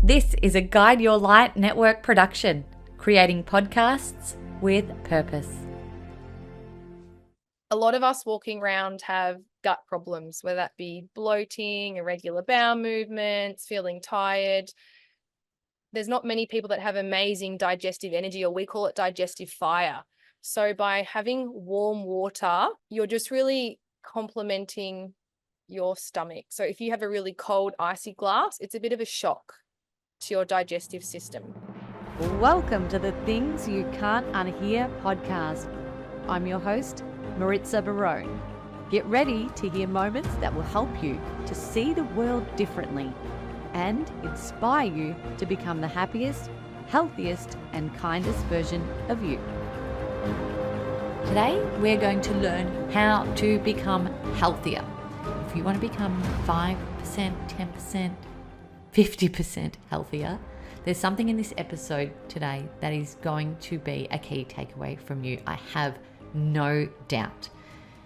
This is a Guide Your Light network production, creating podcasts with purpose. A lot of us walking around have gut problems, whether that be bloating, irregular bowel movements, feeling tired. There's not many people that have amazing digestive energy, or we call it digestive fire. So by having warm water, you're just really complementing your stomach. So if you have a really cold, icy glass, it's a bit of a shock to your digestive system. Welcome to the Things You Can't Unhear podcast. I'm your host, Maritza Barone. Get ready to hear moments that will help you to see the world differently and inspire you to become the happiest, healthiest, and kindest version of you. Today, we're going to learn how to become healthier. If you want to become 5%, 10%, 50% healthier, there's something in this episode today that is going to be a key takeaway from you. I have no doubt.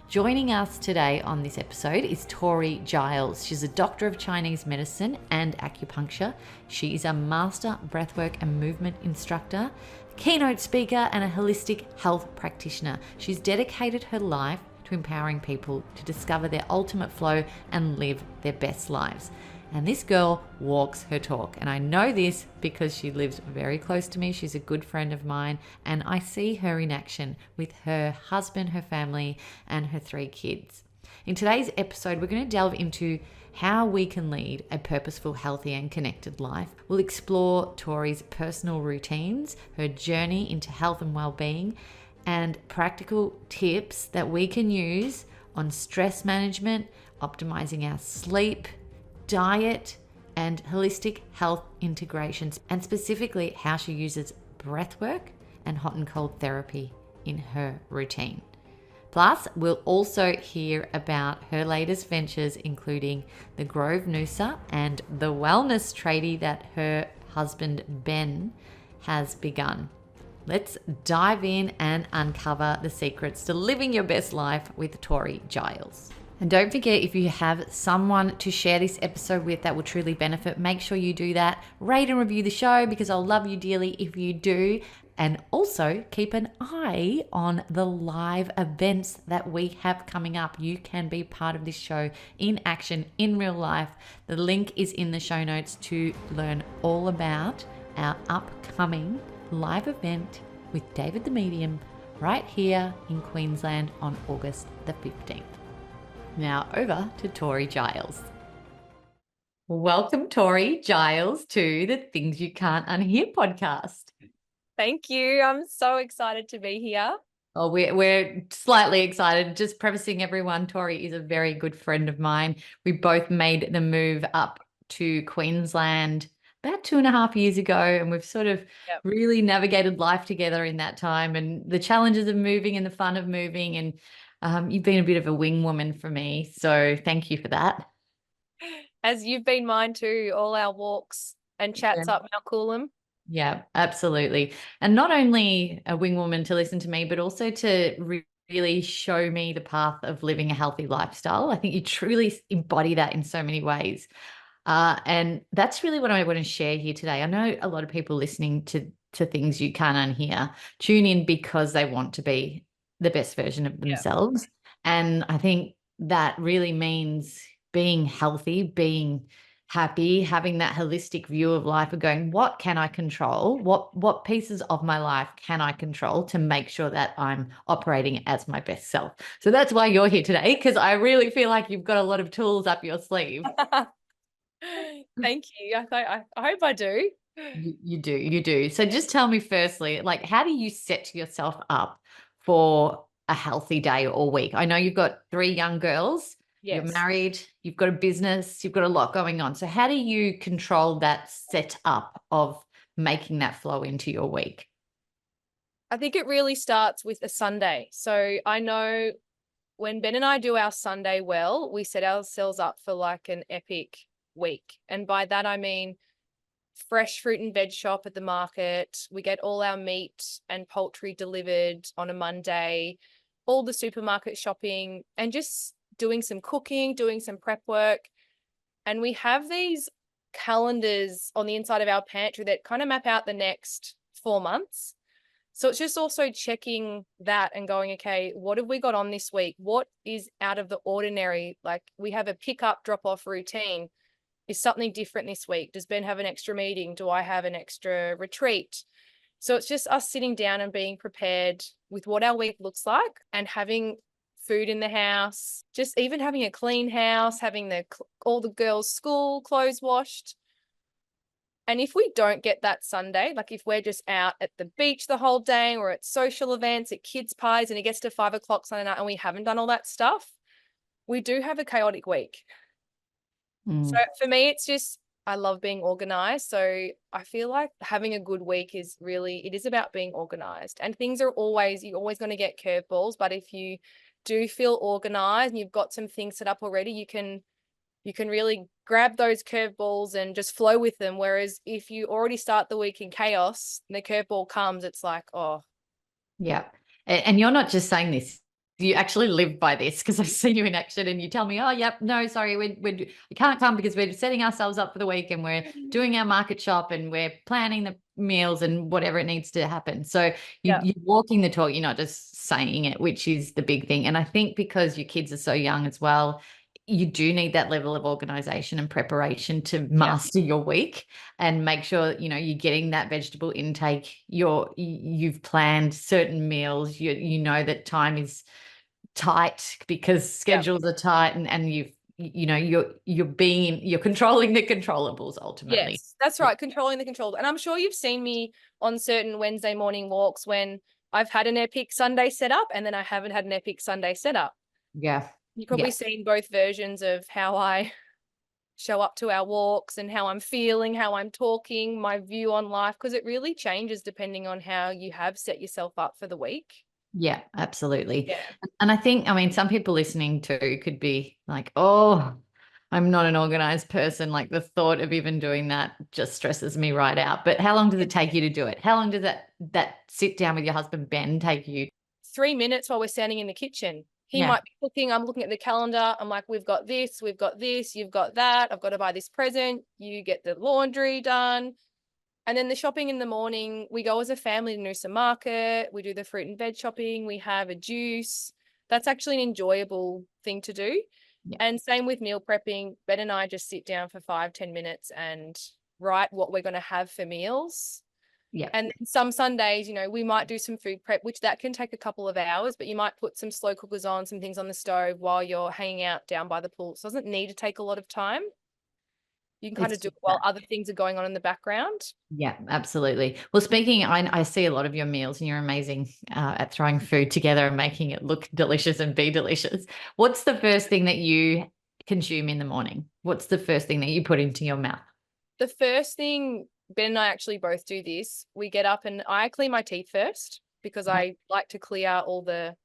Joining us today on this episode is Tory Giles. She's a doctor of Chinese medicine and acupuncture. She is a Master Breathwork and movement instructor, keynote speaker, and a holistic health practitioner. She's dedicated her life to empowering people to discover their ultimate flow and live their best lives. And this girl walks her talk. And I know this because she lives very close to me. She's a good friend of mine. And I see her in action with her husband, her family, and her 3 kids. In today's episode, we're going to delve into how we can lead a purposeful, healthy, and connected life. We'll explore Tory's personal routines, her journey into health and well-being, and practical tips that we can use on stress management, optimizing our sleep, diet, and holistic health integrations, and specifically how she uses breathwork and hot and cold therapy in her routine. Plus, we'll also hear about her latest ventures, including the Grove Noosa and the wellness tradie that her husband Ben has begun. Let's dive in and uncover the secrets to living your best life with Tory Giles. And don't forget, if you have someone to share this episode with that will truly benefit, make sure you do that. Rate and review the show because I'll love you dearly if you do. And also keep an eye on the live events that we have coming up. You can be part of this show in action, in real life. The link is in the show notes to learn all about our upcoming live event with David the Medium right here in Queensland on August the 15th. Now over to Tory Giles. Welcome, Tory Giles, to the Things You Can't Unhear podcast. Thank you. I'm so excited to be here. Oh, we're slightly excited. Just prefacing everyone, Tory is a very good friend of mine. We both made the move up to Queensland about 2.5 years ago, and we've sort of really navigated life together in that time, and the challenges of moving and the fun of moving. And you've been a bit of a wing woman for me, so thank you for that. As you've been mine too, all our walks and chats up Mount Coolum. Yeah, absolutely. And not only a wing woman to listen to me, but also to really show me the path of living a healthy lifestyle. I think you truly embody that in so many ways. And that's really what I want to share here today. I know a lot of people listening to Things You Can't Unhear tune in because they want to be the best version of themselves. And I think that really means being healthy, being happy, having that holistic view of life of going, what can I control? What pieces of my life can I control to make sure that I'm operating as my best self? So that's why you're here today, because I really feel like you've got a lot of tools up your sleeve. Thank you. I hope I do. You do. So just tell me firstly, like, how do you set yourself up for a healthy day or week? I know you've got 3 young girls. You're married, you've got a business, you've got a lot going on. So how do you control that setup of making that flow into your week? I think it really starts with a Sunday. So I know when Ben and I do our Sunday well, we set ourselves up for like an epic week. And by that, I mean fresh fruit and veg shop at the market. We get all our meat and poultry delivered on a Monday, all the supermarket shopping, and just doing some cooking, doing some prep work. And we have these calendars on the inside of our pantry that kind of map out the next 4 months. So it's just also checking that and going, okay, what have we got on this week? What is out of the ordinary? Like, we have a pick up, drop off routine. Is something different this week? Does Ben have an extra meeting? Do I have an extra retreat? So it's just us sitting down and being prepared with what our week looks like, and having food in the house, just even having a clean house, having all the girls' school clothes washed. And if we don't get that Sunday, like if we're just out at the beach the whole day, or at social events, at kids' parties, and it gets to 5 o'clock Sunday night and we haven't done all that stuff, we do have a chaotic week. So for me, it's just, I love being organized. So I feel like having a good week it is about being organized. And things are you're always going to get curveballs. But if you do feel organized and you've got some things set up already, you can really grab those curveballs and just flow with them. Whereas if you already start the week in chaos and the curveball comes, it's like, oh. Yeah. And you're not just saying this. You actually live by this, because I've seen you in action and you tell me, oh, yep, no, sorry, we can't come because we're setting ourselves up for the week and we're doing our market shop and we're planning the meals and whatever it needs to happen. So you're walking the talk, you're not just saying it, which is the big thing. And I think because your kids are so young as well, you do need that level of organization and preparation to master your week and make sure, you're getting that vegetable intake. You've planned certain meals. You know that time is tight because schedules are tight, and you're controlling the controllables ultimately. Yes, that's right. Controlling the control. And I'm sure you've seen me on certain Wednesday morning walks when I've had an epic Sunday setup and then I haven't had an epic Sunday setup. Yeah. You've probably seen both versions of how I show up to our walks and how I'm feeling, how I'm talking, my view on life, because it really changes depending on how you have set yourself up for the week. Yeah, absolutely. Yeah. And I think, some people listening to could be like, oh, I'm not an organized person. Like, the thought of even doing that just stresses me right out. But how long does it take you to do it? How long does that sit down with your husband, Ben, take you? 3 minutes while we're standing in the kitchen. He might be cooking. I'm looking at the calendar. I'm like, we've got this, you've got that. I've got to buy this present. You get the laundry done. And then the shopping in the morning, we go as a family to Noosa Market. We do the fruit and veg shopping. We have a juice. That's actually an enjoyable thing to do. Yeah. And same with meal prepping. Ben and I just sit down for 5-10 minutes and write what we're going to have for meals. Yeah. And then some Sundays, we might do some food prep, which that can take a couple of hours, but you might put some slow cookers on, some things on the stove while you're hanging out down by the pool. So it doesn't need to take a lot of time. You can kind of do it while other things are going on in the background. Yeah, absolutely. Well, speaking, I see a lot of your meals and you're amazing at throwing food together and making it look delicious and be delicious. What's the first thing that you consume in the morning? What's the first thing that you put into your mouth? The first thing, Ben and I actually both do this. We get up and I clean my teeth first because I like to clear all the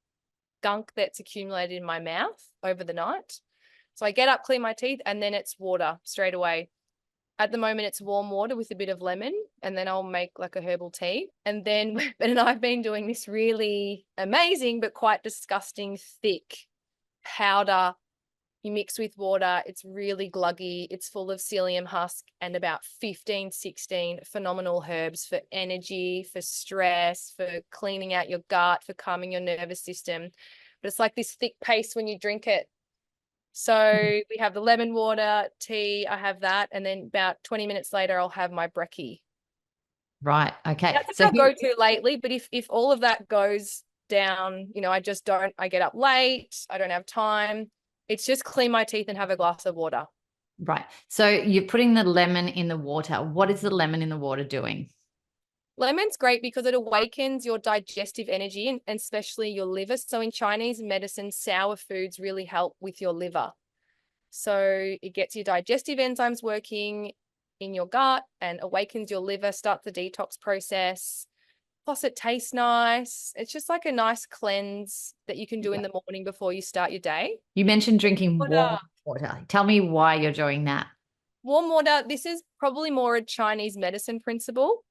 gunk that's accumulated in my mouth over the night. So I get up, clean my teeth, and then it's water straight away. At the moment, it's warm water with a bit of lemon, and then I'll make like a herbal tea. And then Ben and I have been doing this really amazing but quite disgusting thick powder. You mix with water. It's really gluggy. It's full of psyllium husk and about 15, 16 phenomenal herbs for energy, for stress, for cleaning out your gut, for calming your nervous system. But it's like this thick paste when you drink it. So we have the lemon water, tea, I have that. And then about 20 minutes later, I'll have my brekkie. Right. Okay. That's what I go to lately. But if all of that goes down, I get up late, I don't have time. It's just clean my teeth and have a glass of water. Right. So you're putting the lemon in the water. What is the lemon in the water doing? Lemon's great because it awakens your digestive energy and especially your liver. So in Chinese medicine, sour foods really help with your liver. So it gets your digestive enzymes working in your gut and awakens your liver, starts the detox process. Plus it tastes nice. It's just like a nice cleanse that you can do in the morning before you start your day. You mentioned drinking warm water. Tell me why you're doing that. Warm water, this is probably more a Chinese medicine principle.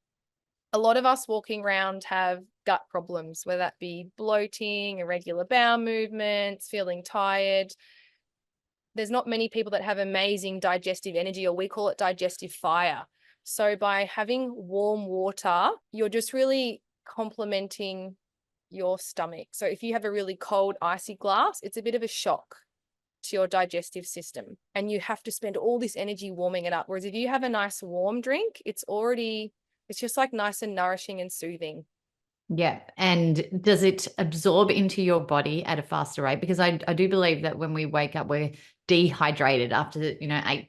A lot of us walking around have gut problems, whether that be bloating, irregular bowel movements, feeling tired. there's not many people that have amazing digestive energy, or we call it digestive fire. So by having warm water, you're just really complementing your stomach. So if you have a really cold, icy glass, it's a bit of a shock to your digestive system, and you have to spend all this energy warming it up. Whereas if you have a nice warm drink, it's just like nice and nourishing and soothing. Yeah. And does it absorb into your body at a faster rate? Because I do believe that when we wake up, we're dehydrated after, 8,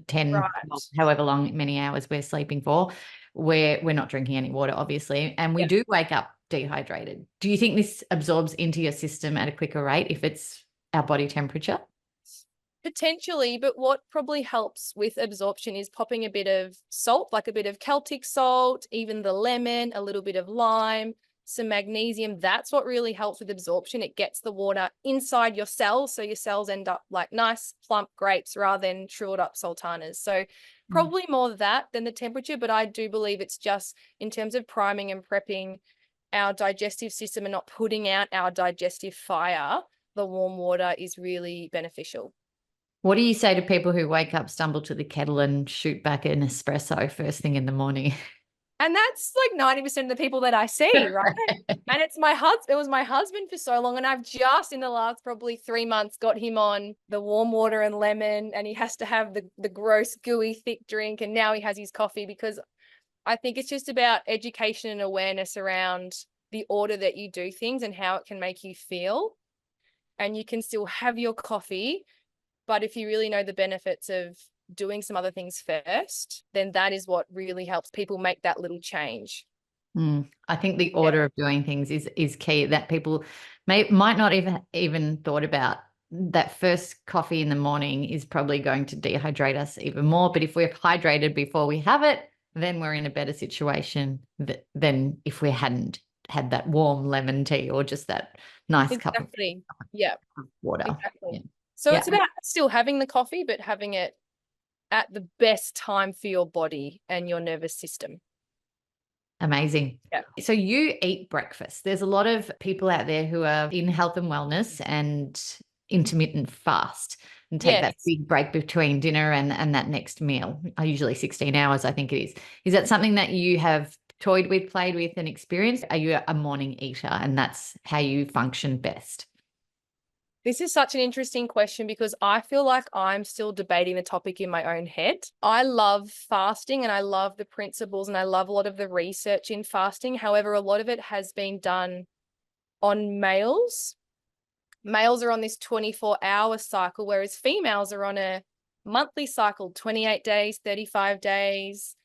10, Right. 12, however long, many hours we're sleeping for, where we're not drinking any water, obviously. And we Yeah. do wake up dehydrated. Do you think this absorbs into your system at a quicker rate if it's our body temperature? Potentially, but what probably helps with absorption is popping a bit of salt, like a bit of Celtic salt, even the lemon, a little bit of lime, some magnesium. That's what really helps with absorption. It gets the water inside your cells, so your cells end up like nice plump grapes rather than shriveled up sultanas. So probably more that than the temperature, but I do believe it's just in terms of priming and prepping our digestive system and not putting out our digestive fire, the warm water is really beneficial. What do you say to people who wake up, stumble to the kettle and shoot back an espresso first thing in the morning? And that's like 90% of the people that I see, right? And it's my husband. It was my husband for so long. And I've just in the last probably 3 months got him on the warm water and lemon, and he has to have the gross, gooey, thick drink. And now he has his coffee, because I think it's just about education and awareness around the order that you do things and how it can make you feel. And you can still have your coffee, but if you really know the benefits of doing some other things first, then that is what really helps people make that little change. I think the order of doing things is key, that people might not even thought about. That first coffee in the morning is probably going to dehydrate us even more. But if we're hydrated before we have it, then we're in a better situation than if we hadn't had that warm lemon tea or just that nice cup of Yeah, water. exactly. Yeah. So it's about still having the coffee, but having it at the best time for your body and your nervous system. Amazing. Yeah. So you eat breakfast. There's a lot of people out there who are in health and wellness and intermittent fast and take that big break between dinner and that next meal. Usually 16 hours, I think it is. Is that something that you have toyed with, played with, and experienced? Are you a morning eater and that's how you function best? This is such an interesting question, because I feel like I'm still debating the topic in my own head. I love fasting and I love the principles and I love a lot of the research in fasting. However, a lot of it has been done on males. Males are on this 24-hour cycle, whereas females are on a monthly cycle, 28 days, 35 days.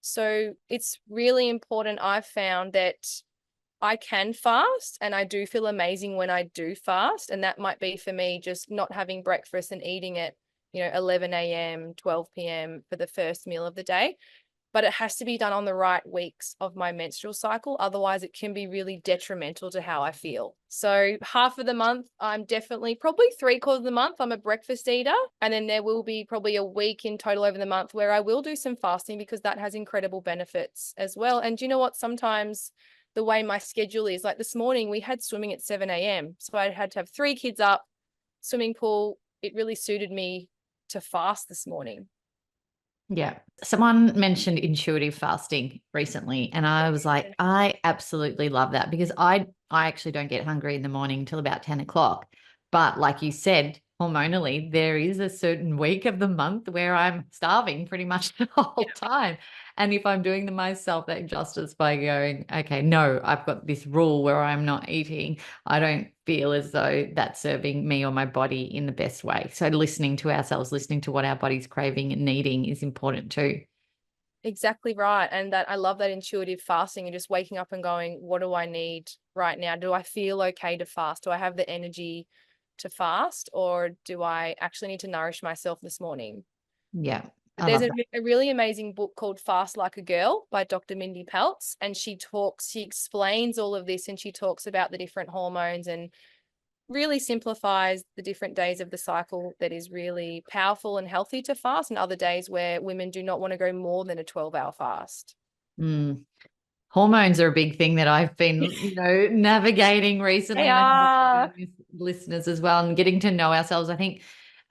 So it's really important, I've found, that I can fast and I do feel amazing when I do fast. And that might be for me just not having breakfast and eating at, 11 a.m., 12 p.m. for the first meal of the day. But it has to be done on the right weeks of my menstrual cycle. Otherwise, it can be really detrimental to how I feel. So half of the month, I'm definitely, probably 3/4 of the month, I'm a breakfast eater. And then there will be probably a week in total over the month where I will do some fasting, because that has incredible benefits as well. And do you know what? Sometimes the way my schedule is, like this morning, we had swimming at 7 a.m. So I had to have 3 kids up, swimming pool. It really suited me to fast this morning. Yeah. Someone mentioned intuitive fasting recently, and I was like, I absolutely love that, because I actually don't get hungry in the morning until about 10 o'clock. But like you said, hormonally, there is a certain week of the month where I'm starving pretty much the whole time. And if I'm doing myself that justice by going, okay, no, I've got this rule where I'm not eating, I don't feel as though that's serving me or my body in the best way. So listening to ourselves, listening to what our body's craving and needing is important too. Exactly right. And that I love that intuitive fasting and just waking up and going, what do I need right now? Do I feel okay to fast? Do I have the energy to fast, or do I actually need to nourish myself this morning? Yeah. There's a really amazing book called Fast Like a Girl by Dr. Mindy Peltz. And she explains all of this, and she talks about the different hormones and really simplifies the different days of the cycle that is really powerful and healthy to fast, and other days where women do not want to go more than a 12-hour fast. Hormones are a big thing that I've been, navigating recently. They and I are. think listeners as well, and getting to know ourselves. I think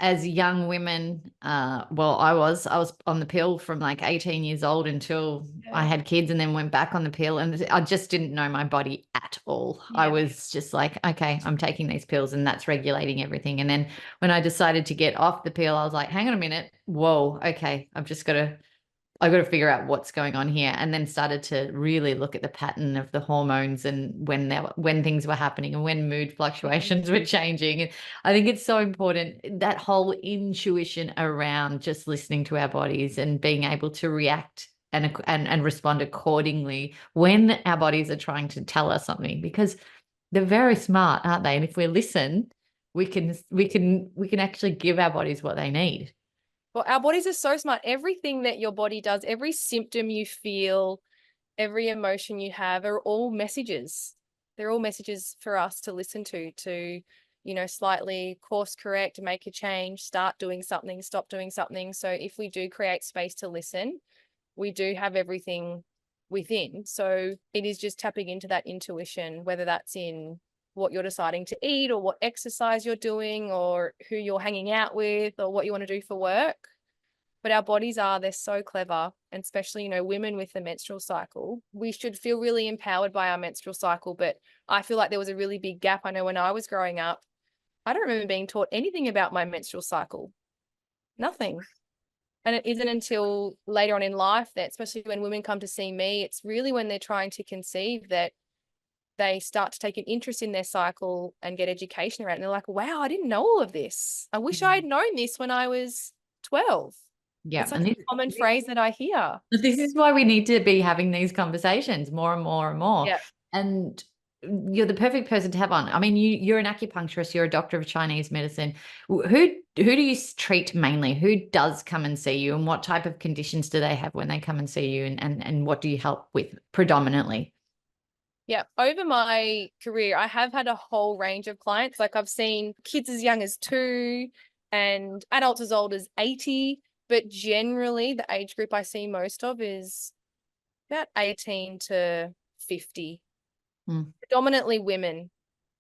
as young women, well, I was on the pill from like 18 years old until I had kids, and then went back on the pill, and I just didn't know my body at all. I Yeah. was just like, okay, I'm taking these pills and that's regulating everything. And then when I decided to get off the pill, I was like, hang on a minute. Whoa, okay, I got to figure out what's going on here, and then started to really look at the pattern of the hormones and when things were happening and when mood fluctuations were changing. And I think it's so important, that whole intuition around just listening to our bodies and being able to react and respond accordingly when our bodies are trying to tell us something, because they're very smart, aren't they? And if we listen, we can actually give our bodies what they need. Well, our bodies are so smart. Everything that your body does, every symptom you feel, every emotion you have are all messages. They're all messages for us to listen to, slightly course correct, make a change, start doing something, stop doing something. So if we do create space to listen, we do have everything within. So it is just tapping into that intuition, whether that's in what you're deciding to eat or what exercise you're doing or who you're hanging out with or what you want to do for work. But our bodies they're so clever. And especially, women with the menstrual cycle, we should feel really empowered by our menstrual cycle. But I feel like there was a really big gap. I know when I was growing up, I don't remember being taught anything about my menstrual cycle. Nothing. And it isn't until later on in life that, especially when women come to see me, it's really when they're trying to conceive that they start to take an interest in their cycle and get education around it. And they're like, wow, I didn't know all of this. I wish I had known this when I was 12. Yeah. It's such And a common phrase that I hear. this is why we need to be having these conversations more and more and more. Yeah. And you're the perfect person to have on. I mean, you're an acupuncturist, you're a doctor of Chinese medicine. Who do you treat mainly? Who does come and see you, and what type of conditions do they have when they come and see you, and what do you help with predominantly? Yeah. Over my career, I have had a whole range of clients. Like I've seen kids as young as 2 and adults as old as 80. But generally, the age group I see most of is about 18 to 50, predominantly women.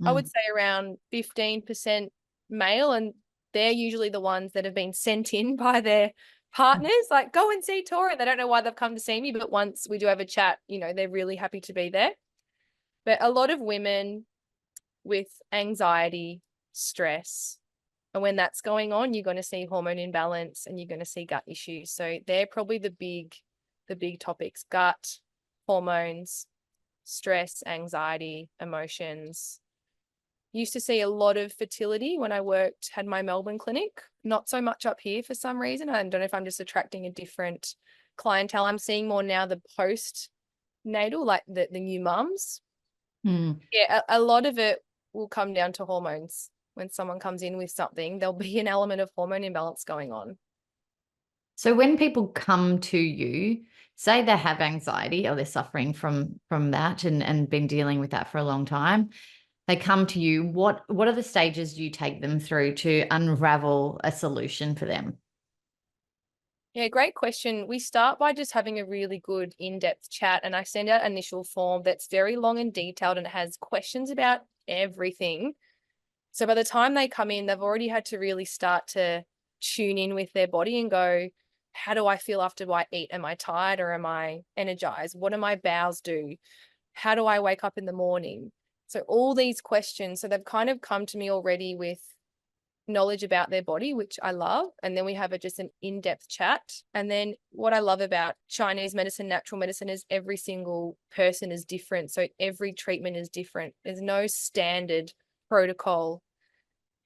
I would say around 15% male, and they're usually the ones that have been sent in by their partners, like, go and see Tori. They don't know why they've come to see me, but once we do have a chat, they're really happy to be there. But a lot of women with anxiety, stress, and when that's going on, you're going to see hormone imbalance and you're going to see gut issues. So they're probably the big topics: gut, hormones, stress, anxiety, emotions. Used to see a lot of fertility when I had my Melbourne clinic. Not so much up here for some reason. I don't know if I'm just attracting a different clientele. I'm seeing more now the post-natal, like the new mums. Yeah, a lot of it will come down to hormones. When someone comes in with something, there'll be an element of hormone imbalance going on. So when people come to you, say they have anxiety or they're suffering from that and been dealing with that for a long time, they come to you, what are the stages you take them through to unravel a solution for them? Yeah, great question. We start by just having a really good in-depth chat, and I send out an initial form that's very long and detailed, and it has questions about everything. So by the time they come in, they've already had to really start to tune in with their body and go, how do I feel after I eat? Am I tired or am I energized? What do my bowels do? How do I wake up in the morning? So all these questions. So they've kind of come to me already with knowledge about their body, which I love. And then we have just an in-depth chat. And then what I love about Chinese medicine, natural medicine, is every single person is different. So every treatment is different. There's no standard protocol.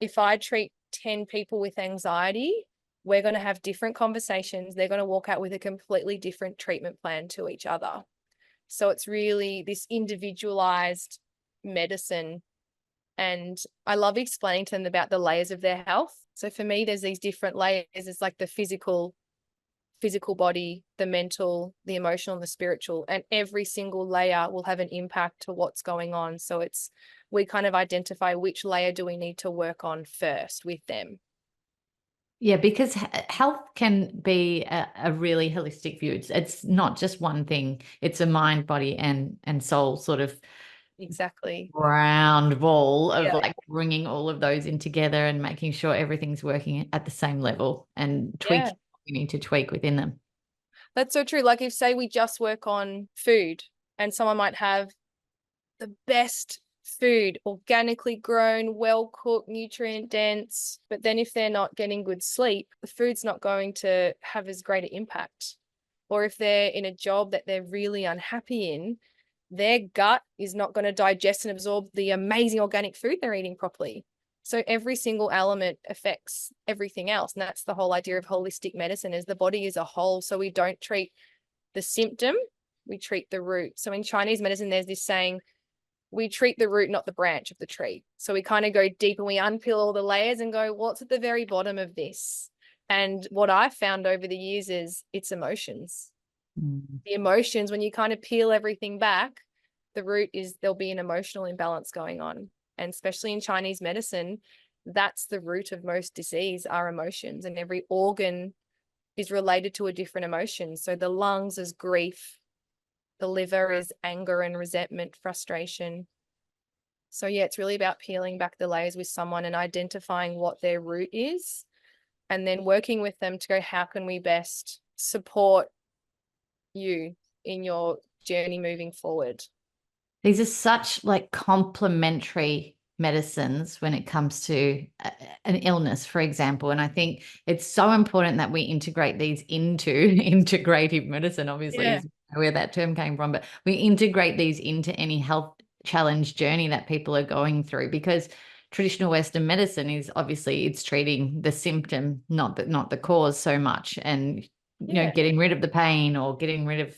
If I treat 10 people with anxiety, we're going to have different conversations. They're going to walk out with a completely different treatment plan to each other. So it's really this individualized medicine. And I love explaining to them about the layers of their health. So for me, there's these different layers. It's like the physical body, the mental, the emotional, and the spiritual. And every single layer will have an impact to what's going on. So we kind of identify which layer do we need to work on first with them. Yeah, because health can be a really holistic view. It's not just one thing. It's a mind, body, and soul sort of Exactly. round ball of Yeah. like bringing all of those in together and making sure everything's working at the same level and tweaking Yeah. what you need to tweak within them. That's so true. Like if say we just work on food and someone might have the best food, organically grown, well cooked, nutrient dense, but then if they're not getting good sleep, the food's not going to have as great an impact. Or if they're in a job that they're really unhappy in, their gut is not going to digest and absorb the amazing organic food they're eating properly. So every single element affects everything else. And that's the whole idea of holistic medicine, is the body is a whole. So we don't treat the symptom, we treat the root. So in Chinese medicine, there's this saying, we treat the root, not the branch of the tree. So we kind of go deep and we unpeel all the layers and go, what's at the very bottom of this? And what I've found over the years is it's emotions. The emotions, when you kind of peel everything back, the root is there'll be an emotional imbalance going on. And especially in Chinese medicine, that's the root of most disease, are emotions. And every organ is related to a different emotion. So the lungs is grief, the liver is anger and resentment, frustration. So yeah, it's really about peeling back the layers with someone and identifying what their root is, and then working with them to go, how can we best support you in your journey moving forward? These are such like complementary medicines when it comes to an illness, for example. And I think it's so important that we integrate these into integrative medicine, obviously, Yeah. is where that term came from. But we integrate these into any health challenge journey that people are going through, because traditional Western medicine is obviously it's treating the symptom, not the cause so much. And, Yeah. getting rid of the pain or getting rid of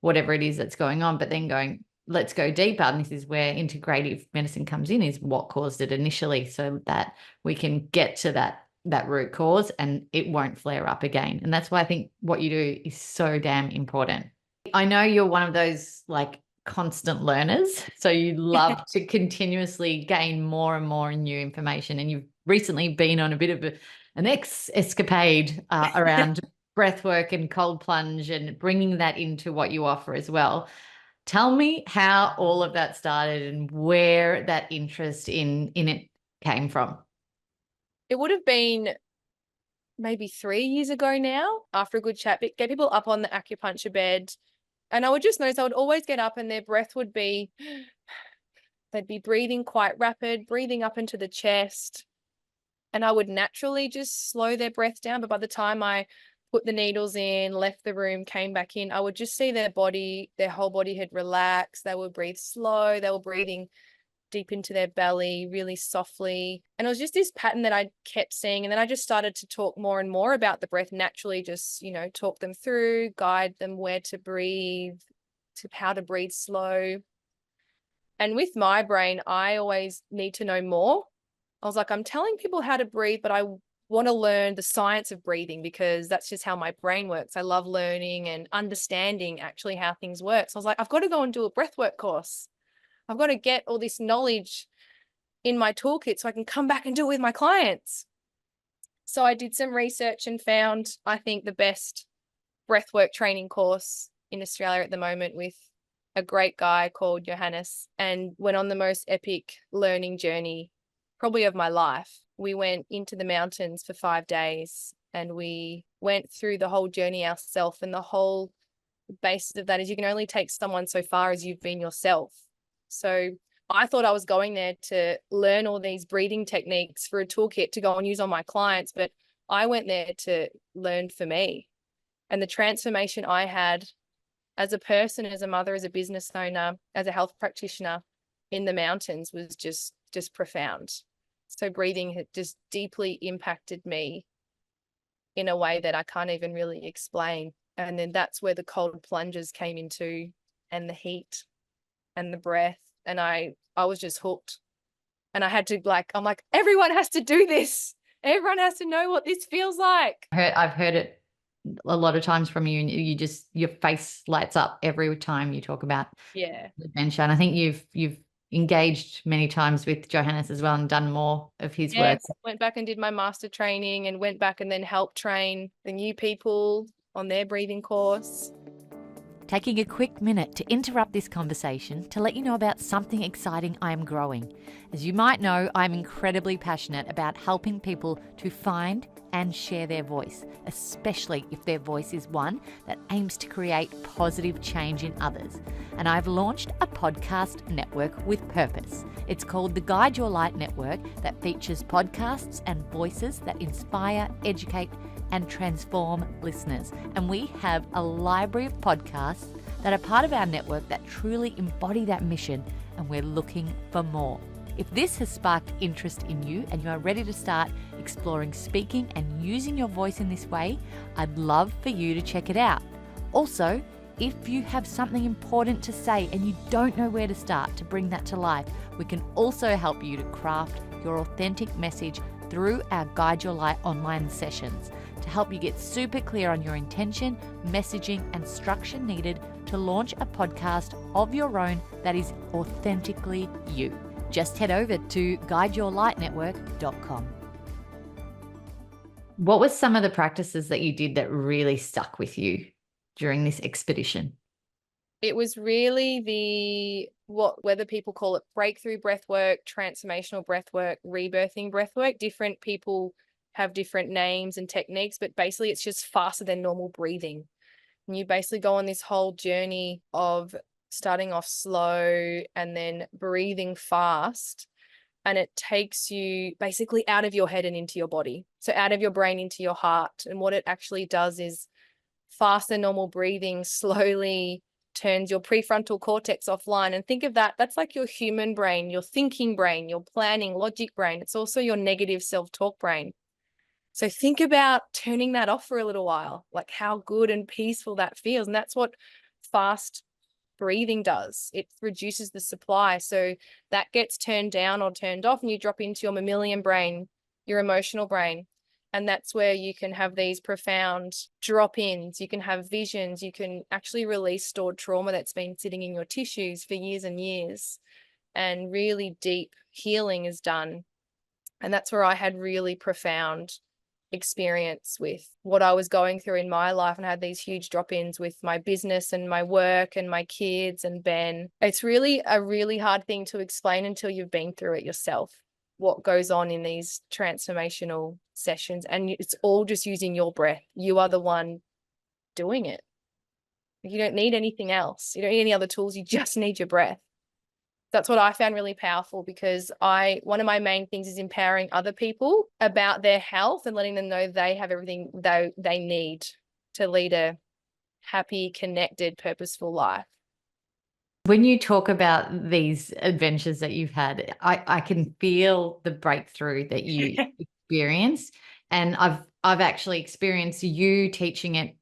whatever it is that's going on, but then going, let's go deeper. And this is where integrative medicine comes in, is what caused it initially, so that we can get to that root cause and it won't flare up again. And that's why I think what you do is so damn important. I know you're one of those like constant learners, so you love to continuously gain more and more new information. And you've recently been on a bit of an escapade around breath work and cold plunge and bringing that into what you offer as well. Tell me how all of that started and where that interest in it came from. It would have been maybe 3 years ago now, after a good chat, get people up on the acupuncture bed. And I would just notice I would always get up and their breath would be, they'd be breathing quite rapid, breathing up into the chest. And I would naturally just slow their breath down. But by the time I put the needles in, left the room, came back in, I would just see their whole body had relaxed. They would breathe slow. They were breathing deep into their belly, really softly. And it was just this pattern that I kept seeing. And then I just started to talk more and more about the breath naturally, just, talk them through, guide them where to breathe, to how to breathe slow. And with my brain, I always need to know more. I was like, I'm telling people how to breathe, but I want to learn the science of breathing, because that's just how my brain works. I love learning and understanding actually how things work. So I was like, I've got to go and do a breathwork course. I've got to get all this knowledge in my toolkit so I can come back and do it with my clients. So I did some research and found, I think, the best breathwork training course in Australia at the moment, with a great guy called Johannes, and went on the most epic learning journey probably of my life. We went into the mountains for 5 days and we went through the whole journey ourselves. And the whole basis of that is you can only take someone so far as you've been yourself. So I thought I was going there to learn all these breathing techniques for a toolkit to go and use on my clients, but I went there to learn for me. And the transformation I had as a person, as a mother, as a business owner, as a health practitioner in the mountains was just profound. So breathing had just deeply impacted me in a way that I can't even really explain. And then that's where the cold plunges came into, and the heat and the breath. And I was just hooked. And I had to I'm like, everyone has to do this. Everyone has to know what this feels like. I've heard it a lot of times from you, and your face lights up every time you talk about adventure. And I think you've engaged many times with Johannes as well and done more of his work. Yes, went back and did my master training and went back and then helped train the new people on their breathing course. taking a quick minute to interrupt this conversation to let you know about something exciting I am growing. As you might know, I'm incredibly passionate about helping people to find and share their voice, especially if their voice is one that aims to create positive change in others. And I've launched a podcast network with purpose. It's called the Guide Your Light Network, that features podcasts and voices that inspire, educate, and transform listeners. And we have a library of podcasts that are part of our network that truly embody that mission, and we're looking for more. If this has sparked interest in you and you are ready to start exploring speaking and using your voice in this way, I'd love for you to check it out. Also, if you have something important to say and you don't know where to start to bring that to life, we can also help you to craft your authentic message through our Guide Your Light online sessions to help you get super clear on your intention, messaging, and structure needed to launch a podcast of your own that is authentically you. Just head over to guideyourlightnetwork.com. What were some of the practices that you did that really stuck with you during this expedition? It was really whether people call it breakthrough breath work, transformational breath work, rebirthing breath work. Different people have different names and techniques, but basically it's just faster than normal breathing. And you basically go on this whole journey of starting off slow and then breathing fast. And it takes you basically out of your head and into your body. So out of your brain into your heart. And what it actually does is faster normal breathing slowly turns your prefrontal cortex offline. And think of that. That's like your human brain, your thinking brain, your planning, logic brain. It's also your negative self-talk brain. So think about turning that off for a little while, like how good and peaceful that feels. And that's what fast breathing does. It reduces the supply. So that gets turned down or turned off, and you drop into your mammalian brain, your emotional brain. And that's where you can have these profound drop-ins. You can have visions. You can actually release stored trauma that's been sitting in your tissues for years and years. And really deep healing is done. And that's where I had really profound experience with what I was going through in my life, and I had these huge drop-ins with my business and my work and my kids and Ben. It's really a really hard thing to explain until you've been through it yourself, what goes on in these transformational sessions. And it's all just using your breath. You are the one doing it. You don't need anything else. You don't need any other tools. You just need your breath. That's what I found really powerful, because one of my main things is empowering other people about their health and letting them know they have everything they need to lead a happy, connected, purposeful life. When you talk about these adventures that you've had, I can feel the breakthrough that you experience. And I've actually experienced you teaching it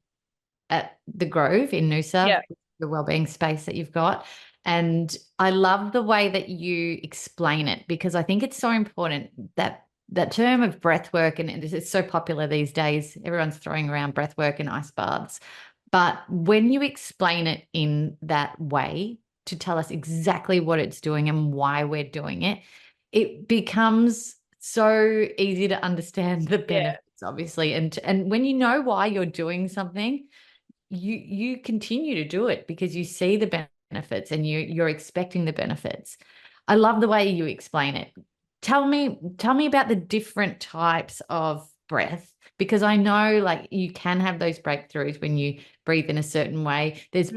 at the Grove in Noosa, the wellbeing space that you've got. And I love the way that you explain it, because I think it's so important that that term of breath work, and it's so popular these days, everyone's throwing around breath work and ice baths. But when you explain it in that way to tell us exactly what it's doing and why we're doing it, it becomes so easy to understand the benefits, obviously. And when you know why you're doing something, you continue to do it because you see the benefits and you're expecting the benefits. I love the way you explain it. Tell me about the different types of breath, because I know like you can have those breakthroughs when you breathe in a certain way. There's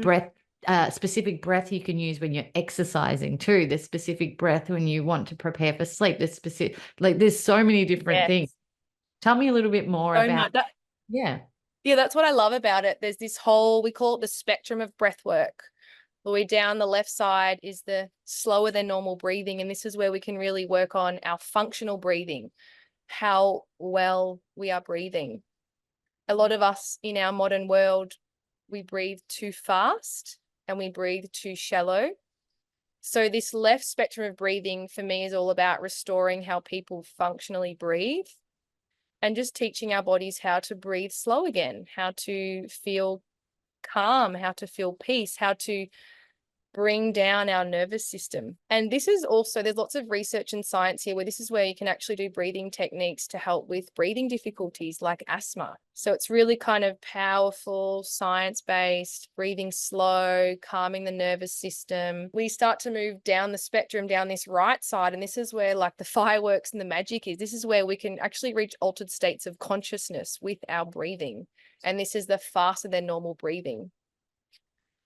specific breath you can use when you're exercising too. There's specific breath when you want to prepare for sleep. There's so many different things. Tell me a little bit more about that. Yeah, that's what I love about it. There's this whole, we call it the spectrum of breath work. All the way down the left side is the slower than normal breathing. And this is where we can really work on our functional breathing, how well we are breathing. A lot of us in our modern world, we breathe too fast and we breathe too shallow. So this left spectrum of breathing for me is all about restoring how people functionally breathe, and just teaching our bodies how to breathe slow again, how to feel calm, how to feel peace, how to bring down our nervous system. And this is also, there's lots of research and science here where this is where you can actually do breathing techniques to help with breathing difficulties like asthma. So it's really kind of powerful, science-based, breathing slow, calming the nervous system. We start to move down the spectrum, down this right side, and this is where like the fireworks and the magic is. This is where we can actually reach altered states of consciousness with our breathing. And this is the faster than normal breathing.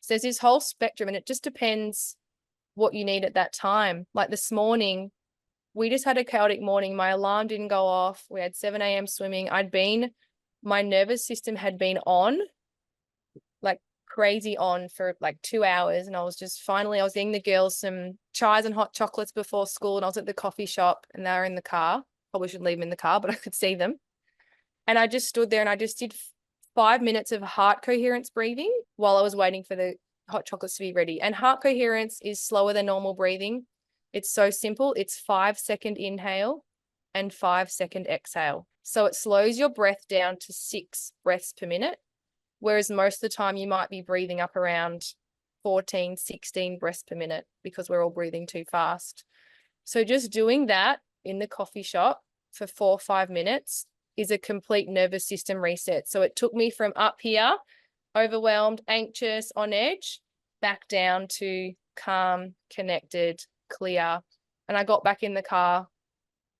So there's this whole spectrum, and it just depends what you need at that time. Like this morning, we just had a chaotic morning. My alarm didn't go off. We had 7 a.m. swimming. My nervous system had been on, like crazy on for like 2 hours. And I was getting the girls some chais and hot chocolates before school. And I was at the coffee shop and they were in the car. Probably shouldn't leave them in the car, but I could see them. And I just stood there and I just did 5 minutes of heart coherence breathing while I was waiting for the hot chocolates to be ready. And heart coherence is slower than normal breathing. It's so simple. It's 5-second inhale and 5-second exhale. So it slows your breath down to 6 breaths per minute, whereas most of the time you might be breathing up around 14, 16 breaths per minute because we're all breathing too fast. So just doing that in the coffee shop for 4 or 5 minutes is a complete nervous system reset. So it took me from up here, overwhelmed, anxious, on edge, back down to calm, connected, clear. And I got back in the car,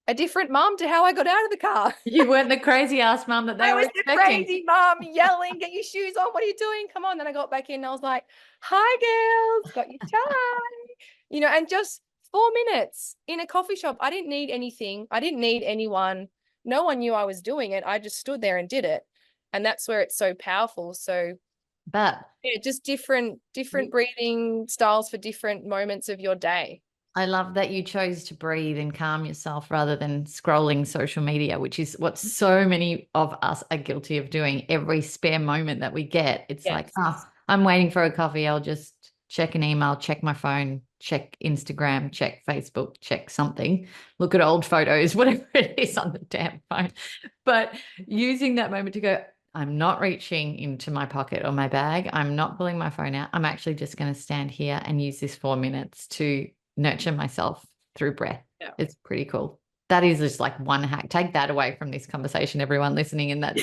a different mum to how I got out of the car. You weren't the crazy ass mum that they were expecting. I was the crazy mum yelling, get your shoes on, what are you doing? Come on. Then I got back in and I was like, hi girls, got your chai. And just 4 minutes in a coffee shop. I didn't need anything. I didn't need anyone. No one knew I was doing it. I just stood there and did it. And that's where it's so powerful. So but yeah, just different breathing styles for different moments of your day. I love that you chose to breathe and calm yourself rather than scrolling social media, which is what so many of us are guilty of doing. Every spare moment that we get, it's like, I'm waiting for a coffee. I'll just check an email, check my phone, check Instagram, check Facebook, check something, look at old photos, whatever it is on the damn phone. But using that moment to go, I'm not reaching into my pocket or my bag. I'm not pulling my phone out. I'm actually just going to stand here and use this 4 minutes to nurture myself through breath. Yeah. It's pretty cool. That is just like one hack. Take that away from this conversation, everyone listening, and that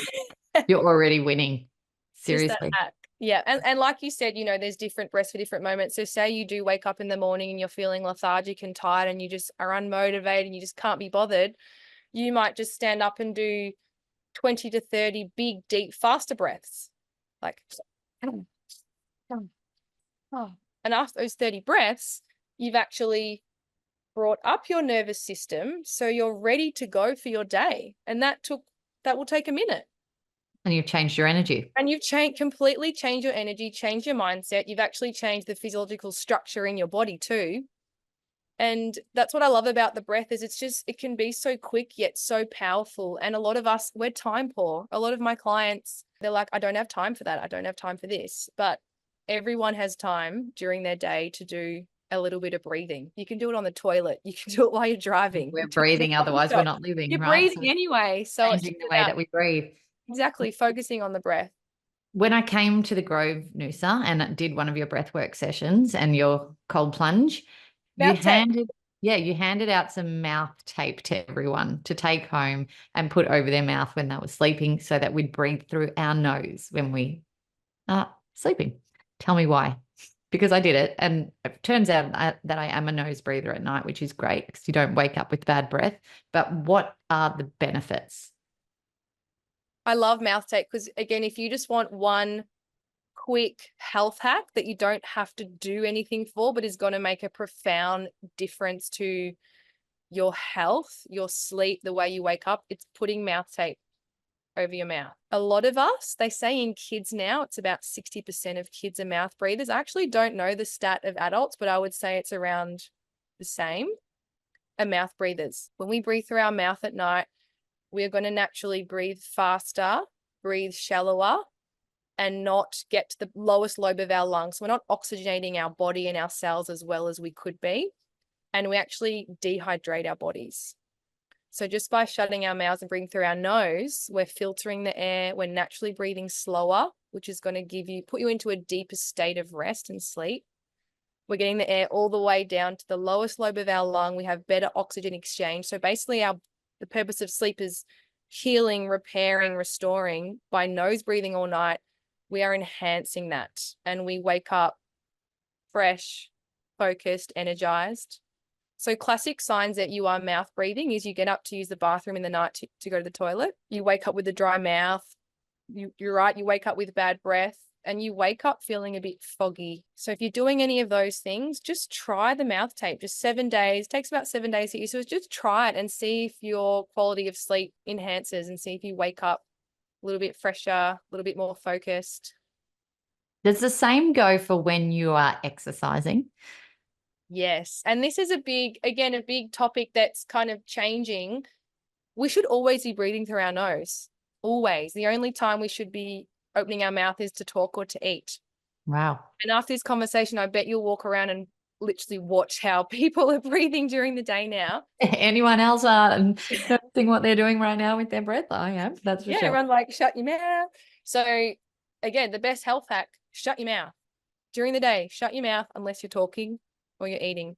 you're already winning. Seriously. Yeah. And like you said, there's different breaths for different moments. So say you do wake up in the morning and you're feeling lethargic and tired and you just are unmotivated and you just can't be bothered. You might just stand up and do 20 to 30 big, deep, faster breaths. Like, and after those 30 breaths, you've actually brought up your nervous system. So you're ready to go for your day. And that will take a minute. And you've changed your energy. And you've completely changed your energy, changed your mindset. You've actually changed the physiological structure in your body too. And that's what I love about the breath is it can be so quick yet so powerful. And a lot of us, we're time poor. A lot of my clients, they're like, I don't have time for that. I don't have time for this. But everyone has time during their day to do a little bit of breathing. You can do it on the toilet. You can do it while you're driving. We're breathing, otherwise we're not living. You're right? breathing anyway. So it's changing the way that we breathe. Exactly. Focusing on the breath. When I came to the Grove, Noosa, and did one of your breathwork sessions and your cold plunge, you handed out some mouth tape to everyone to take home and put over their mouth when they were sleeping so that we'd breathe through our nose when we are sleeping. Tell me why. Because I did it, and it turns out that I am a nose breather at night, which is great because you don't wake up with bad breath. But what are the benefits? I love mouth tape because, again, if you just want one quick health hack that you don't have to do anything for, but is going to make a profound difference to your health, your sleep, the way you wake up, it's putting mouth tape over your mouth. A lot of us, they say in kids now, it's about 60% of kids are mouth breathers. I actually don't know the stat of adults, but I would say it's around the same, are mouth breathers. When we breathe through our mouth at night, we're going to naturally breathe faster, breathe shallower, and not get to the lowest lobe of our lungs. We're not oxygenating our body and our cells as well as we could be. And we actually dehydrate our bodies. So just by shutting our mouths and breathing through our nose, we're filtering the air. We're naturally breathing slower, which is going to put you into a deeper state of rest and sleep. We're getting the air all the way down to the lowest lobe of our lung. We have better oxygen exchange. So basically the purpose of sleep is healing, repairing, restoring. By nose breathing all night, we are enhancing that, and we wake up fresh, focused, energized. So classic signs that you are mouth breathing is you get up to use the bathroom in the night to go to the toilet. You wake up with a dry mouth. You're right. You wake up with bad breath, and you wake up feeling a bit foggy. So if you're doing any of those things, just try the mouth tape. Just 7 days. It takes about 7 days to use. So just try it and see if your quality of sleep enhances, and see if you wake up a little bit fresher, a little bit more focused. Does the same go for when you are exercising? Yes. And this is a big topic that's kind of changing. We should always be breathing through our nose. Always. The only time we should be opening our mouth is to talk or to eat. Wow. And after this conversation, I bet you'll walk around and literally watch how people are breathing during the day now. Anyone else noticing what they're doing right now with their breath? I am, that's for Yeah, sure. everyone like, shut your mouth. So again, the best health hack, shut your mouth. During the day, shut your mouth unless you're talking or you're eating.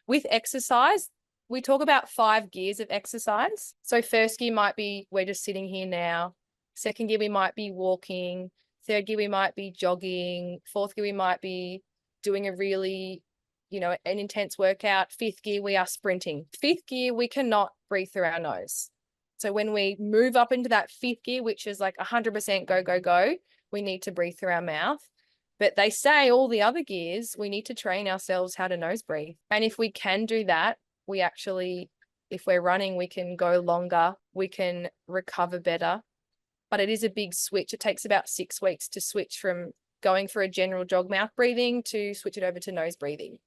With exercise, we talk about 5 gears of exercise. So first gear might be, we're just sitting here now. Second gear, we might be walking. Third gear, we might be jogging. Fourth gear, we might be doing a really, an intense workout. Fifth gear, we are sprinting. Fifth gear, we cannot breathe through our nose. So when we move up into that 5th gear, which is like 100% go, go, go, we need to breathe through our mouth. But they say all the other gears, we need to train ourselves how to nose breathe. And if we can do that, we actually, if we're running, we can go longer, we can recover better. But it is a big switch. It takes about 6 weeks to switch from going for a general jog mouth breathing to switch it over to nose breathing.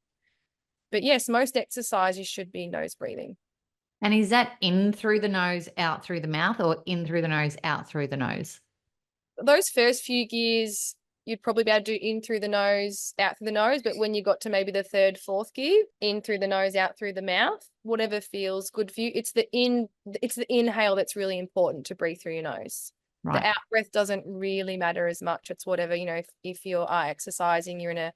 But yes, most exercises should be nose breathing. And is that in through the nose, out through the mouth, or in through the nose, out through the nose? Those first few gears, you'd probably be able to do in through the nose, out through the nose. But when you got to maybe the 3rd, 4th gear, in through the nose, out through the mouth, whatever feels good for you. It's the inhale that's really important to breathe through your nose. Right. The out breath doesn't really matter as much. It's whatever, if you are exercising, you're in a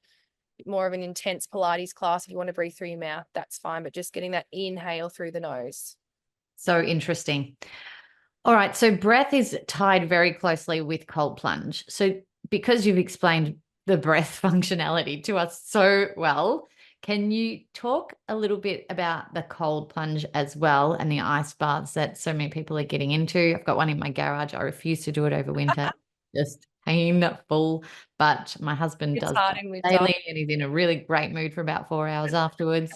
more of an intense Pilates class, if you want to breathe through your mouth, that's fine. But just getting that inhale through the nose. So interesting. All right. So breath is tied very closely with cold plunge. So because you've explained the breath functionality to us so well, can you talk a little bit about the cold plunge as well, and the ice baths that so many people are getting into? I've got one in my garage. I refuse to do it over winter. Just painful. But my husband It's does hard it in winter. daily, and he's in a really great mood for about 4 hours afterwards.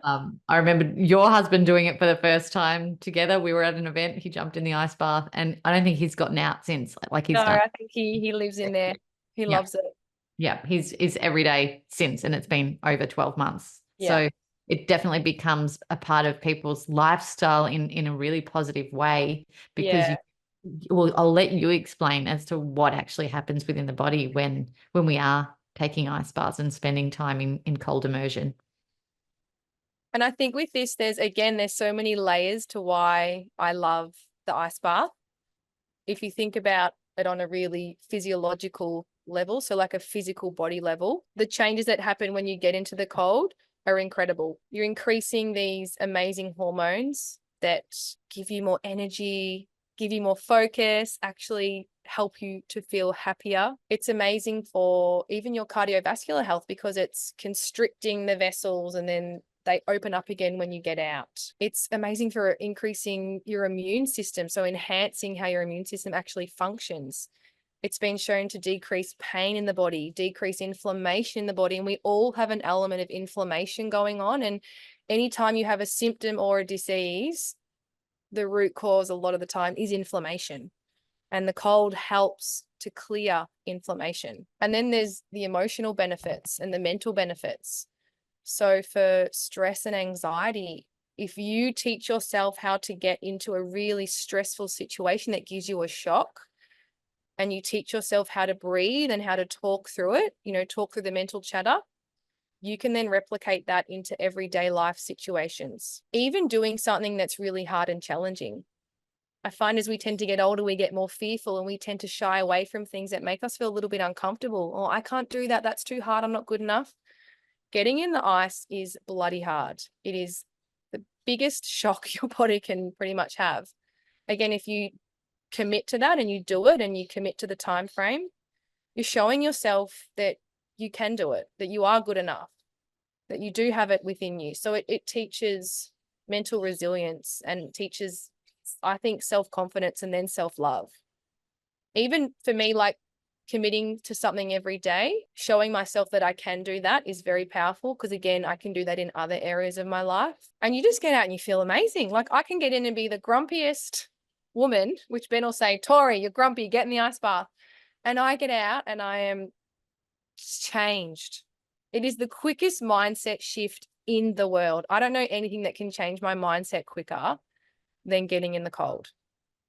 I remember your husband doing it for the first time together. We were at an event. He jumped in the ice bath, and I don't think he's gotten out since. Like he's No, done. I think he lives in there. He loves it. Yeah, he's every day since, and it's been over 12 months. Yeah. So it definitely becomes a part of people's lifestyle in a really positive way, because I'll let you explain as to what actually happens within the body when we are taking ice baths and spending time in cold immersion. And I think with this, there's so many layers to why I love the ice bath. If you think about it on a really physiological level, so like a physical body level, the changes that happen when you get into the cold are incredible. You're increasing these amazing hormones that give you more energy, give you more focus, actually help you to feel happier. It's amazing for even your cardiovascular health, because it's constricting the vessels and then they open up again when you get out. It's amazing for increasing your immune system, so enhancing how your immune system actually functions. It's been shown to decrease pain in the body, decrease inflammation in the body, and we all have an element of inflammation going on. And anytime you have a symptom or a disease, the root cause a lot of the time is inflammation. And the cold helps to clear inflammation. And then there's the emotional benefits and the mental benefits. So for stress and anxiety, if you teach yourself how to get into a really stressful situation that gives you a shock, and you teach yourself how to breathe and how to talk through it, talk through the mental chatter, you can then replicate that into everyday life situations. Even doing something that's really hard and challenging. I find as we tend to get older, we get more fearful and we tend to shy away from things that make us feel a little bit uncomfortable. Oh, I can't do that. That's too hard. I'm not good enough. getting in the ice is bloody hard. It is the biggest shock your body can pretty much have. Again, if you commit to that and you do it and you commit to the time frame, you're showing yourself that you can do it, that you are good enough, that you do have it within you. So it teaches mental resilience and teaches, I think, self-confidence and then self-love. Even for me, like committing to something every day, showing myself that I can do that is very powerful, because again, I can do that in other areas of my life. And you just get out and you feel amazing. Like I can get in and be the grumpiest woman, which Ben will say, Tory, you're grumpy, get in the ice bath. And I get out and I am changed. It is the quickest mindset shift in the world. I don't know anything that can change my mindset quicker than getting in the cold.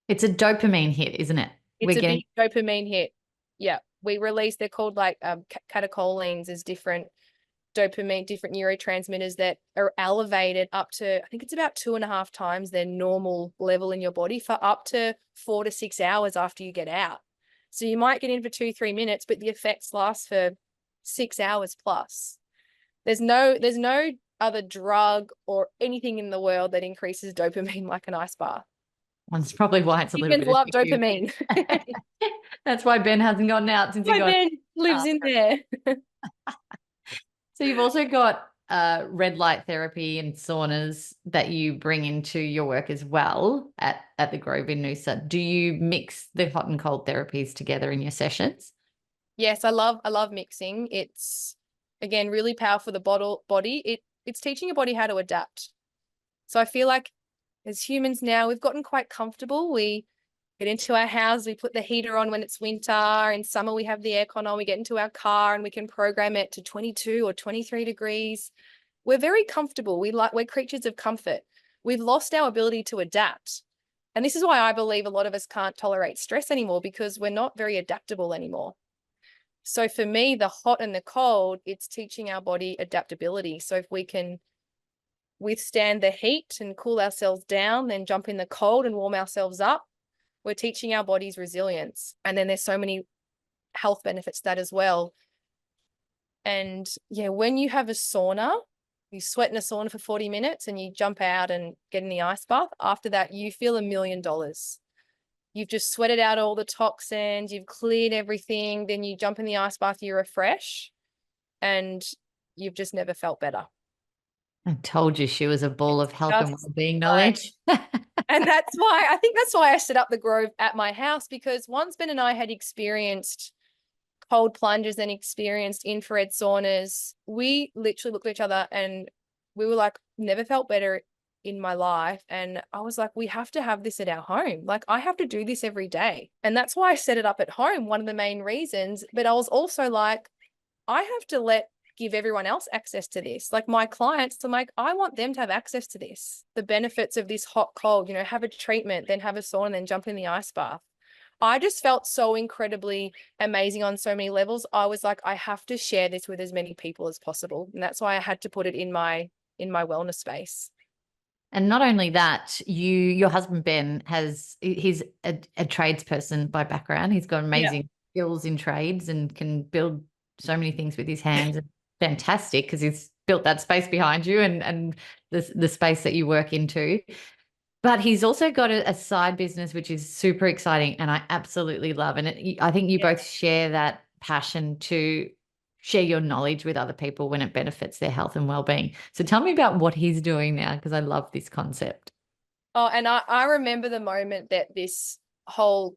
It's a dopamine hit, isn't it? It's a big dopamine hit. Yeah. We release, they're called like catecholamines, as different dopamine, different neurotransmitters that are elevated up to, I think it's about 2.5 times their normal level in your body for up to 4 to 6 hours after you get out. So you might get in for 2-3 minutes, but the effects last for 6 hours plus. There's no other drug or anything in the world that increases dopamine like an ice bath. That's probably why it's a little bit love addictive. dopamine. That's why Ben hasn't gotten out since he got Ben lives in there. So you've also got red light therapy and saunas that you bring into your work as well at the Grove in Noosa. Do you mix the hot and cold therapies together in your sessions? Yes, I love mixing. It's, again, really powerful for the body. It's teaching your body how to adapt. So I feel like as humans now, we've gotten quite comfortable. We get into our house, we put the heater on when it's winter. In summer, we have the aircon on. We get into our car and we can program it to 22 or 23 degrees. We're very comfortable. We're creatures of comfort. We've lost our ability to adapt. And this is why I believe a lot of us can't tolerate stress anymore, because we're not very adaptable anymore. So for me, the hot and the cold, it's teaching our body adaptability. So if we can withstand the heat and cool ourselves down, then jump in the cold and warm ourselves up, we're teaching our body's resilience. And then there's so many health benefits to that as well. And yeah, when you have a sauna, you sweat in a sauna for 40 minutes and you jump out and get in the ice bath. After that, you feel $1 million. You've just sweated out all the toxins, you've cleared everything, then you jump in the ice bath, you refresh, and you've just never felt better. I told you she was a ball of health and well-being knowledge. And that's why I set up the Grove at my house, because once Ben and I had experienced cold plunges and experienced infrared saunas, we literally looked at each other and we were like, never felt better in my life. And I was like, we have to have this at our home. Like, I have to do this every day. And that's why I set it up at home, one of the main reasons. But I was also like, I have to give everyone else access to this. Like my clients, I'm like, I want them to have access to this. The benefits of this hot, cold, have a treatment, then have a sauna, then jump in the ice bath. I just felt so incredibly amazing on so many levels. I was like, I have to share this with as many people as possible. And that's why I had to put it in my wellness space. And not only that, your husband, Ben, he's a tradesperson by background. He's got amazing skills in trades and can build so many things with his hands. And fantastic, because he's built that space behind you and the space that you work into. But he's also got a side business, which is super exciting and I absolutely love. And I think you both share that passion to share your knowledge with other people when it benefits their health and well-being. So tell me about what he's doing now, because I love this concept. Oh, and I remember the moment that this whole,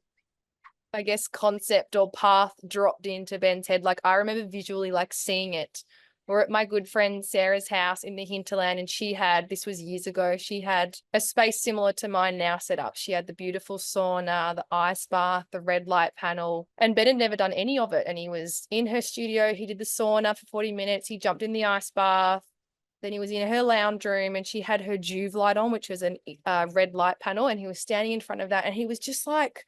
I guess, concept or path dropped into Ben's head. Like, I remember visually seeing it. We're at my good friend Sarah's house in the hinterland, and this was years ago, she had a space similar to mine now set up. She had the beautiful sauna, the ice bath, the red light panel, and Ben had never done any of it. And he was in her studio, he did the sauna for 40 minutes, he jumped in the ice bath, then he was in her lounge room and she had her Juve light on, which was a red light panel, and he was standing in front of that and he was just like,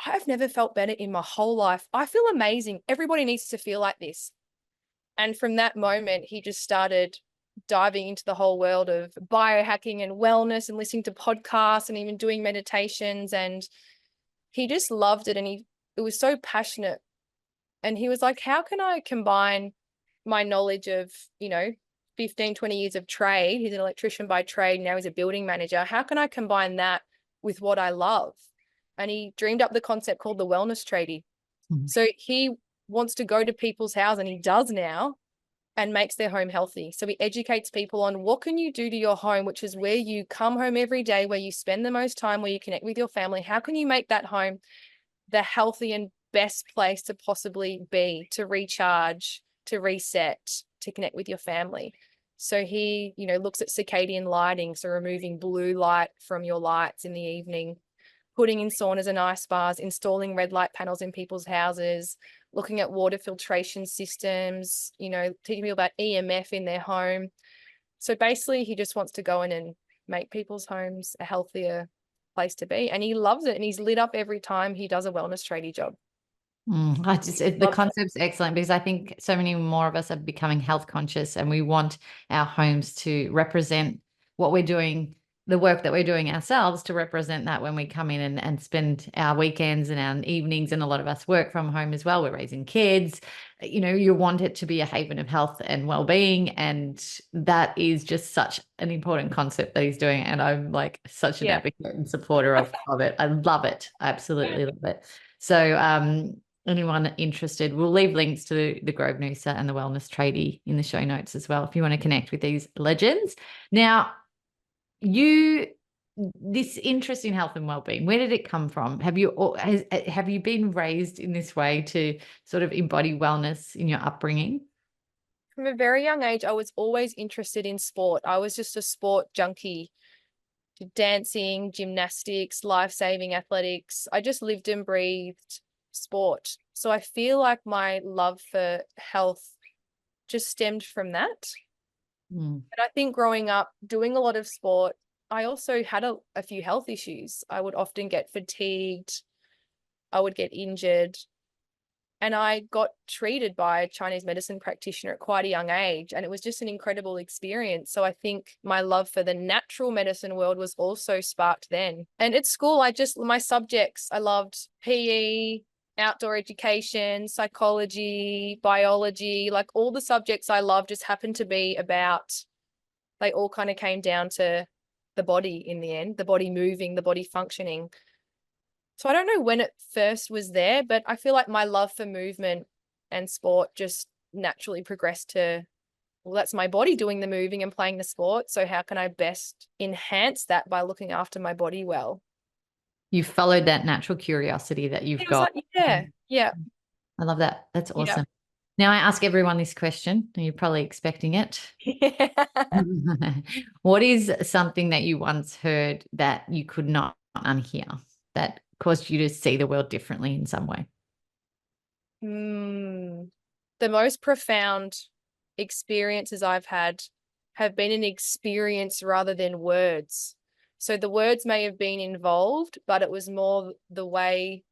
I've never felt better in my whole life. I feel amazing. Everybody needs to feel like this. And from that moment, he just started diving into the whole world of biohacking and wellness and listening to podcasts and even doing meditations. And he just loved it. And it was so passionate. And he was like, how can I combine my knowledge of, 15, 20 years of trade. He's an electrician by trade. Now he's a building manager. How can I combine that with what I love? And he dreamed up the concept called the wellness tradie. Mhm. So he wants to go to people's house, and he does now, and makes their home healthy. So he educates people on what can you do to your home, which is where you come home every day, where you spend the most time, where you connect with your family. How can you make that home the healthy and best place to possibly be, to recharge, to reset, to connect with your family? So he, looks at circadian lighting, so removing blue light from your lights in the evening, putting in saunas and ice bars, installing red light panels in people's houses, looking at water filtration systems, teaching people about EMF in their home. So basically, he just wants to go in and make people's homes a healthier place to be. And he loves it. And he's lit up every time he does a wellness tradie job. The concept's excellent, because I think so many more of us are becoming health conscious, and we want our homes to represent what we're doing, the work that we're doing ourselves, to represent that when we come in and spend our weekends and our evenings. And a lot of us work from home as well. We're raising kids. You want it to be a haven of health and well-being. And that is just such an important concept that he's doing. And I'm like such an advocate and supporter of it. I love it. I absolutely love it. So, anyone interested, we'll leave links to the Grove Noosa and the Wellness Tradie in the show notes as well, if you want to connect with these legends. Now, this interest in health and wellbeing, where did it come from? Have you been raised in this way to sort of embody wellness in your upbringing? From a very young age, I was always interested in sport. I was just a sport junkie. Dancing, gymnastics, life-saving athletics. I just lived and breathed sport. So I feel like my love for health just stemmed from that. And I think growing up doing a lot of sport, I also had a few health issues. I would often get fatigued. I would get injured. And I got treated by a Chinese medicine practitioner at quite a young age. And it was just an incredible experience. So I think my love for the natural medicine world was also sparked then. And at school, my subjects, I loved PE, outdoor education, psychology, biology, like all the subjects I loved just happened to be about, they all kind of came down to the body in the end, the body moving, the body functioning. So I don't know when it first was there, but I feel like my love for movement and sport just naturally progressed to, well, that's my body doing the moving and playing the sport. So how can I best enhance that by looking after my body well? You followed that natural curiosity that you've got. Yeah. I love that. That's Yeah. awesome. Now, I ask everyone this question, and you're probably expecting it. What is something that you once heard that you could not unhear, that caused you to see the world differently in some way? The most profound experiences I've had have been an experience rather than words. So the words may have been involved, but it was more the way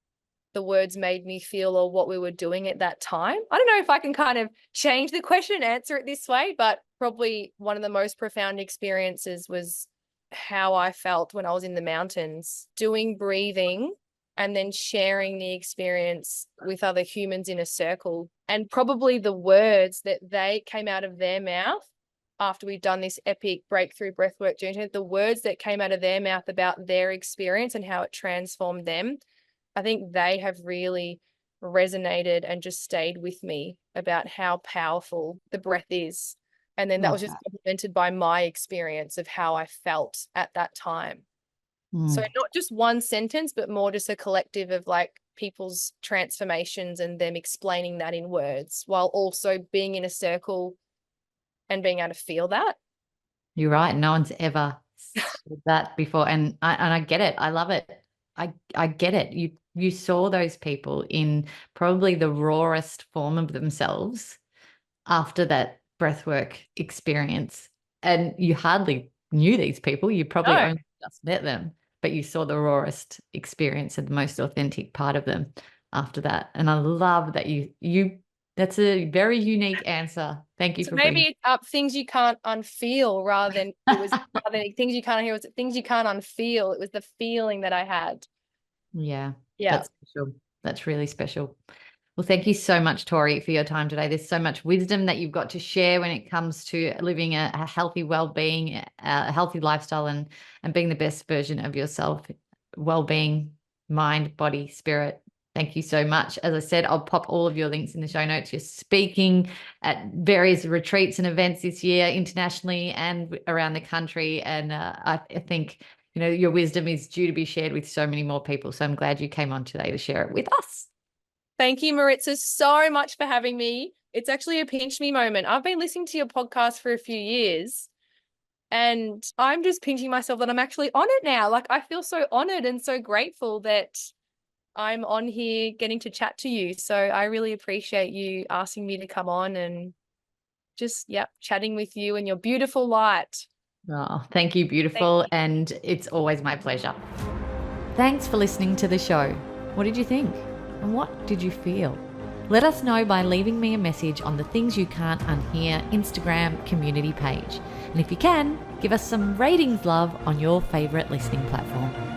the words made me feel or what we were doing at that time. I don't know if I can kind of change the question and answer it this way, but probably one of the most profound experiences was how I felt when I was in the mountains, doing breathing and then sharing the experience with other humans in a circle. And probably the words that they came out of their mouth after we'd done this epic breakthrough breathwork journey, the words that came out of their mouth about their experience and how it transformed them, I think they have really resonated and just stayed with me about how powerful the breath is. And then that was just complemented by my experience of how I felt at that time. So not just one sentence, but more just a collective of like people's transformations and them explaining that in words while also being in a circle and being able to feel that. You're right. No one's ever said that before. And I get it. I love it. I get it. You saw those people in probably the rawest form of themselves after that breathwork experience. And you hardly knew these people. You probably only just met them, but you saw the rawest experience and the most authentic part of them after that. And I love that that's a very unique answer. Thank you so for maybe it's up things you can't unfeel rather than things you can't hear, was things you can't unfeel. It was the feeling that I had. Yeah. Yeah. That's special. That's really special. Well, thank you so much, Tory, for your time today. There's so much wisdom that you've got to share when it comes to living a healthy well-being, a healthy lifestyle, and being the best version of yourself. Well-being, mind, body, spirit. Thank you so much. As I said, I'll pop all of your links in the show notes. You're speaking at various retreats and events this year, internationally and around the country. And I think, your wisdom is due to be shared with so many more people. So I'm glad you came on today to share it with us. Thank you, Maritza, so much for having me. It's actually a pinch me moment. I've been listening to your podcast for a few years, and I'm just pinching myself that I'm actually on it now. Like, I feel so honored and so grateful that I'm on here getting to chat to you. So I really appreciate you asking me to come on and just, chatting with you and your beautiful light. Oh, thank you, beautiful. And it's always my pleasure. Thanks for listening to the show. What did you think? And what did you feel? Let us know by leaving me a message on the Things You Can't Unhear Instagram community page. And if you can, give us some ratings love on your favorite listening platform.